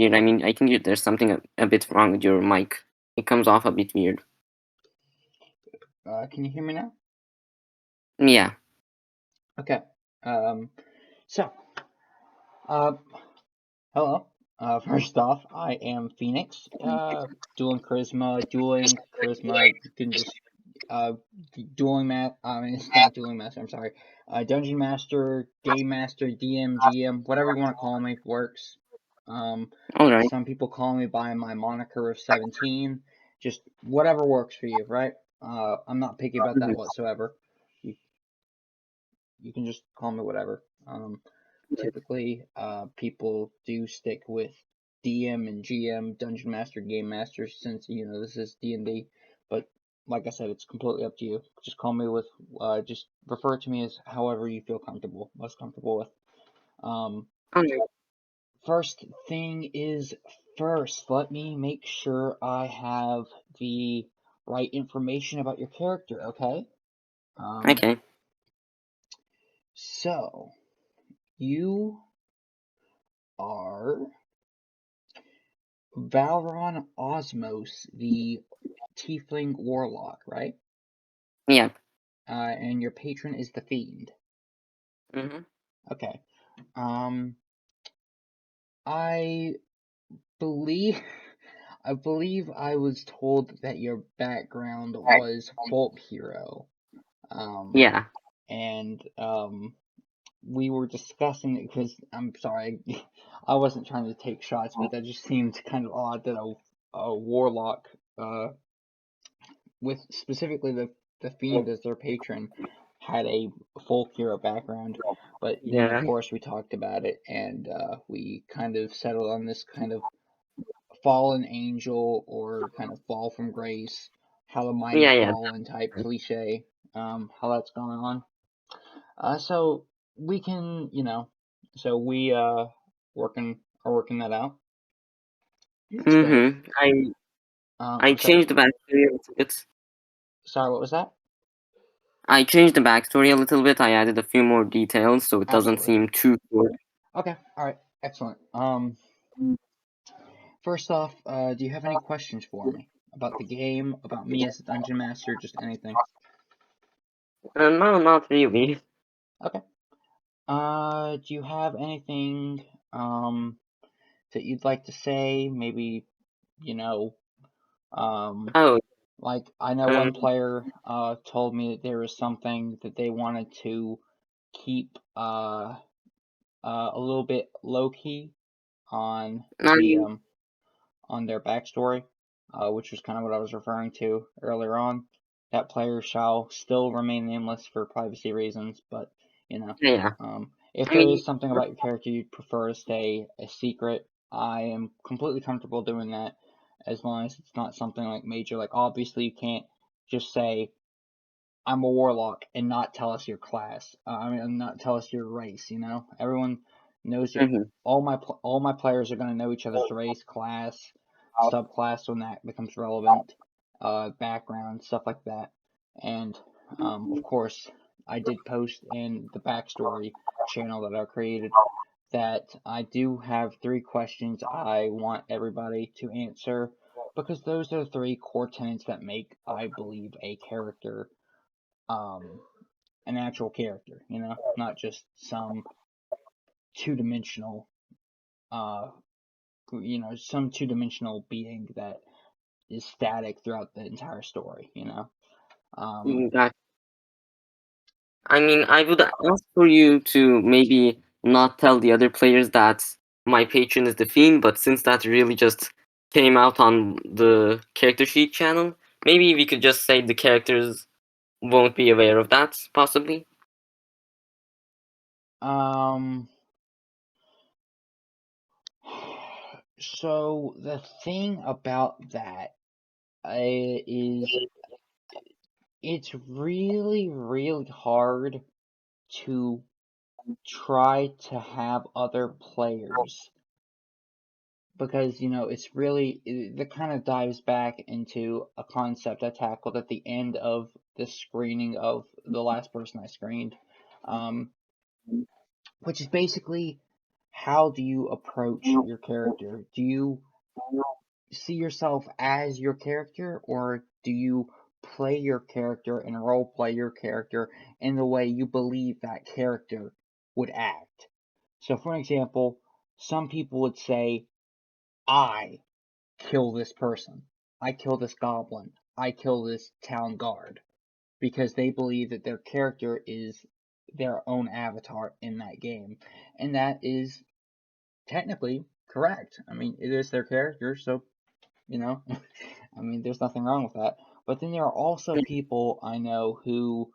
weird. I mean, I think there's something a bit wrong with your mic. It comes off a bit weird. Can you hear me now? Yeah. Okay. So, hello. First off, I am Phoenix. Dueling charisma. You can just dueling math. I mean, it's not dueling master. I'm sorry. Dungeon master, game master, DM, GM, whatever you want to call me works. All right. Some people call me by my moniker of 17. Just whatever works for you, right? I'm not picky about that whatsoever. You can just call me whatever. Typically, people do stick with DM and GM, Dungeon Master, Game Master, since this is D&D. But like I said, it's completely up to you. Just call me with, just refer to me as however you feel most comfortable with. Okay. First thing is first. Let me make sure I have the right information about your character. Okay. Okay. So you are Valron Osmos, the tiefling warlock, right? Yeah. And your patron is the Fiend. Mm-hmm. Okay. I believe I was told that your background was folk hero. Yeah. And we were discussing it because I'm sorry, I wasn't trying to take shots, but that just seemed kind of odd that a warlock, with specifically the Fiend as their patron, had a folk hero background. But then of Yeah. course we talked about it, and we kind of settled on this kind of fallen angel or kind of fall from grace, how the mighty Yeah. Yeah. fallen type cliche, how that's going on. So we can, so we working are working that out. So Mm-hmm. I so changed the backstory a little bit. sorry, what was that? I changed the backstory a little bit. I added a few more details so it doesn't Absolutely. seem too good. Okay. All right. Excellent. First off, do you have any questions for me about the game, about me as a dungeon master, just anything? No, not really. Okay. Do you have anything that you'd like to say? Maybe, you know, Oh. like I know Um. one player told me that there was something that they wanted to keep a little bit low key on the I. on their backstory, which was kind of what I was referring to earlier on. That player shall still remain nameless for privacy reasons, but Yeah. if I there mean. is something about your character you'd prefer to stay a secret, I am completely comfortable doing that, as long as it's not something like major. Like obviously you can't just say I'm a warlock and not tell us your class. I mean, not tell us your race. Everyone knows your Mm-hmm. all my players are going to know each other's race, class, subclass when that becomes relevant, background, stuff like that. And of course, I did post in the backstory channel that I created that I do have 3 questions I want everybody to answer, because those are the 3 core tenets that make, I believe, a character um, an actual character, not just some two-dimensional, uh, some two-dimensional being that is static throughout the entire story. Um, I mean, I would ask for you to maybe not tell the other players that my patron is the Fiend, but since that really just came out on the character sheet channel, maybe we could just say the characters won't be aware of that, possibly. um, so the thing about that is it's really, really hard to try to have other players, because it's really, that kind of dives back into a concept I tackled at the end of the screening of the last person I screened, um, which is basically how do you approach your character? Do you see yourself as your character, or do you play your character and role play your character in the way you believe that character would act? So, for example, some people would say, I kill this person. I kill this goblin. I kill this town guard. Because they believe that their character is their own avatar in that game. And that is technically correct. I mean, it is their character, so, you know, I mean, there's nothing wrong with that. But then there are also people I know who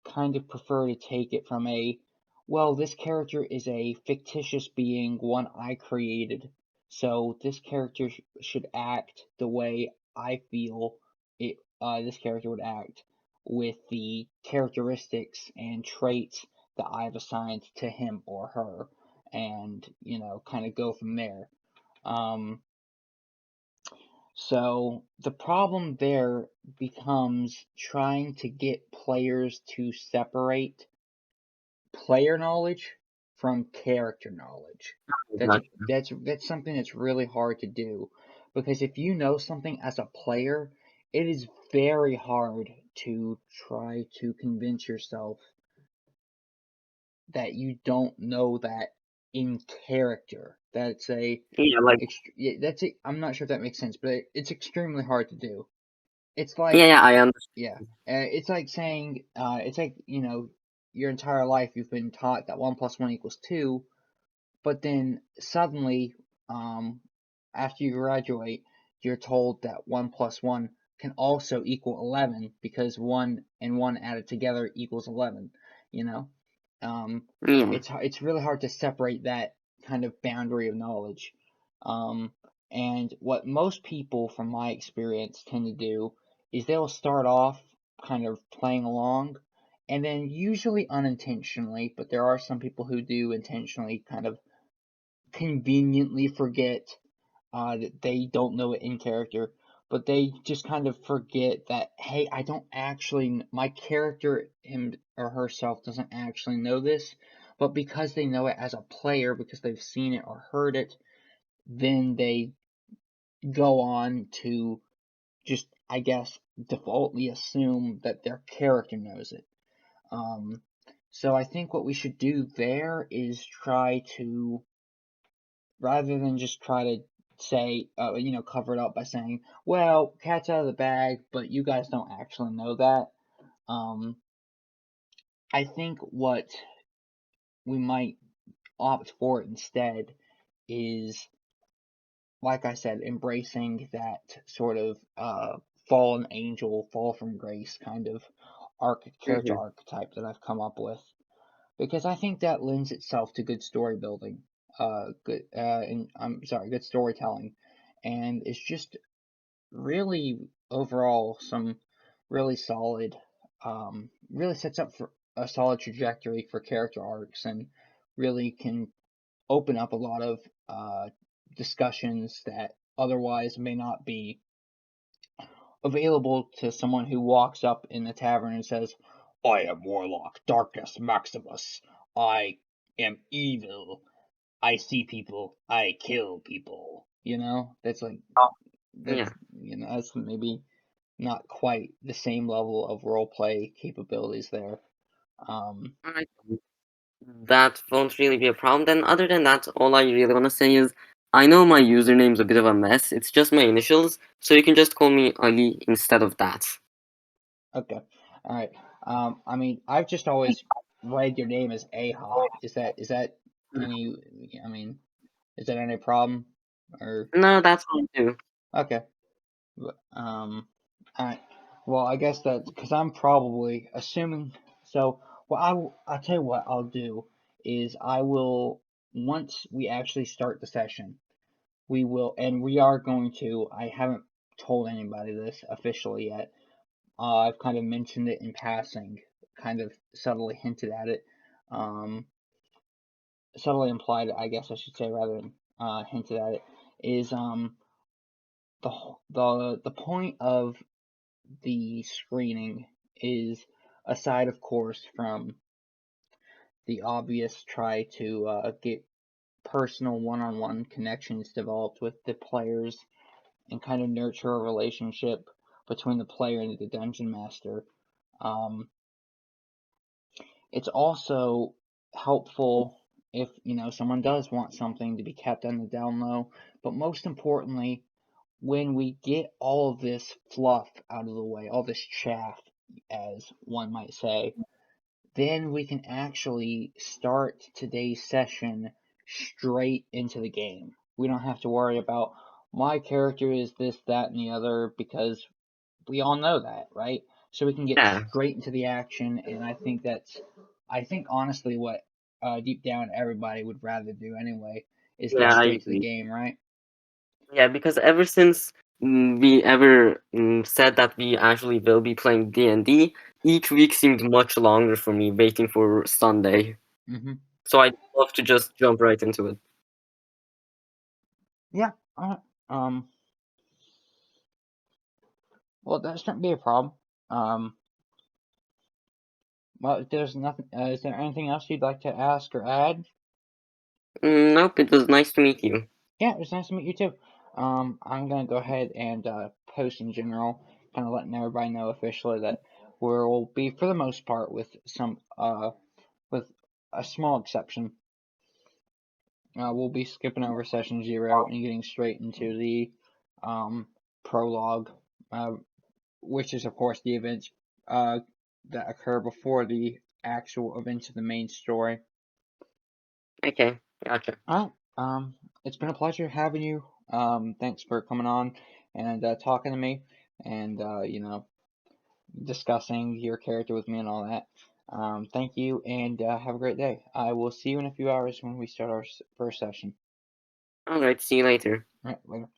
kind of prefer to take it from a, well, this character is a fictitious being, one I created, so this character should act the way I feel this character would act with the characteristics and traits that I've assigned to him or her, and, kind of go from there. Um, so the problem there becomes trying to get players to separate player knowledge from character knowledge. That's Exactly. that's something that's really hard to do, because if you know something as a player, it is very hard to try to convince yourself that you don't know that in character. That's a Yeah, like yeah, that's it. I'm not sure if that makes sense, but it's extremely hard to do. It's yeah, like, yeah, I understand. yeah, it's like saying, it's like, your entire life you've been taught that 1 + 1 = 2, but then suddenly, um, after you graduate, you're told that 1 + 1 can also equal 11 because 1 and 1 added together equals 11. You know, um, Yeah, it's really hard to separate that kind of boundary of knowledge. Um, and what most people, from my experience, tend to do is they'll start off kind of playing along, and then usually unintentionally, but there are some people who do intentionally kind of conveniently forget that they don't know it in character, but they just kind of forget that, hey, I don't actually, my character, him or herself, doesn't actually know this, but because they know it as a player, because they've seen it or heard it, then they go on to just, I guess, defaultly assume that their character knows it. Um, so I think what we should do there is try to, rather than just try to say, cover it up by saying, well, cat's out of the bag, but you guys don't actually know that. Um, I think what we might opt for instead is, like I said, embracing that sort of fallen angel, fall from grace kind of character hmm archetype that I've come up with, because I think that lends itself to good story building, and I'm sorry, good storytelling, and it's just really overall some really solid, really sets up for a solid trajectory for character arcs, and really can open up a lot of discussions that otherwise may not be available to someone who walks up in the tavern and says, I am Warlock Darkness Maximus. I am evil. I see people. I kill people. That's like, yeah. that's maybe not quite the same level of role play capabilities there. Um, Alright, that won't really be a problem. Then, other than that, all I really want to say is, I know my username's a bit of a mess. It's just my initials, so you can just call me Ali instead of that. okay. All right. I mean, I've just always read your name as Aeha. Is that any? I mean, is that any problem? Or No, that's fine too. okay. Alright. Well, I guess that's because I'm probably assuming. So, well, I'll tell you what I'll do is I will, once we actually start the session, we will, and we are going to. I haven't told anybody this officially yet. I've kind of mentioned it in passing, kind of subtly hinted at it, um, subtly implied, I guess I should say, rather than hinted at it. Is the point of the screening is, aside of course from the obvious try to get personal one-on-one connections developed with the players and kind of nurture a relationship between the player and the dungeon master. It's also helpful if someone does want something to be kept on the down low, but most importantly, when we get all of this fluff out of the way, all this chaff, as one might say, then we can actually start today's session straight into the game. We don't have to worry about my character is this, that, and the other, because we all know that, right? So we can get Yeah, straight into the action, and I think honestly what deep down everybody would rather do anyway is get yeah, I straight to the agree. game, right? Yeah, because ever since we ever said that we actually will be playing D&D, each week seemed much longer for me waiting for Sunday. Mhm. So I'd love to just jump right into it. Yeah. Um. Well, that shouldn't be a problem. Um. Well, if there's nothing. Is there anything else you'd like to ask or add? Nope, it was nice to meet you. Yeah, it was nice to meet you too. I'm gonna go ahead and post in general, kind of letting everybody know officially that we'll be, for the most part, with a small exception, we'll be skipping over session 0 and getting straight into the um, prologue, uh, which is of course the events uh, that occur before the actual events of the main story. Okay, gotcha. Alright, it's been a pleasure having you. Thanks for coming on and talking to me and, discussing your character with me and all that. Thank you and have a great day. I will see you in a few hours when we start our first session. Alright, see you later. Alright, later.